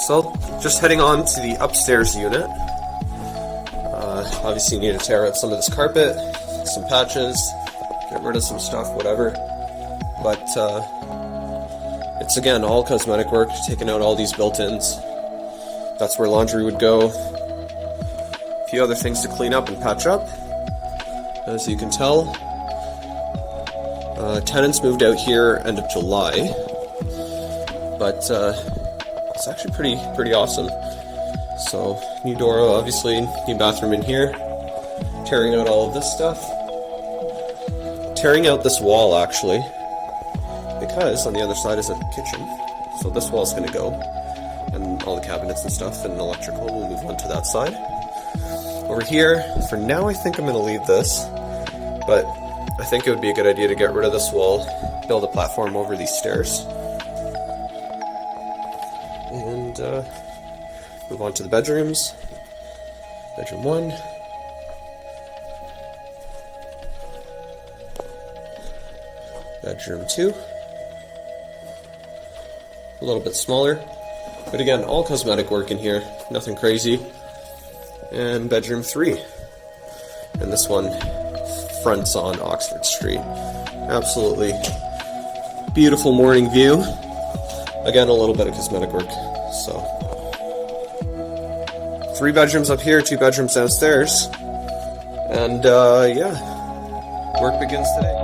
So, just heading on to the upstairs unit. Obviously you need to tear out some of this carpet, some patches, get rid of some stuff, whatever. But it's again all cosmetic work, taking out all these built-ins. That's where laundry would go. A few other things to clean up and patch up. As you can tell, tenants moved out here end of July, but it's actually pretty awesome. So, new door, obviously, new bathroom in here. Tearing out all of this stuff. Tearing out this wall, actually, because on the other side is a kitchen. So this wall's going to go, and all the cabinets and stuff and electrical will move on to that side. Over here, for now I think I'm going to leave this, but I think it would be a good idea to get rid of this wall, build a platform over these stairs, and move on to the bedrooms. Bedroom 1. Bedroom 2. A little bit smaller, but again, all cosmetic work in here, nothing crazy. And bedroom 3. And this one fronts on Oxford Street. Absolutely beautiful morning view. Again, a little bit of cosmetic work. So 3 bedrooms up here, 2 bedrooms downstairs. And yeah, work begins today.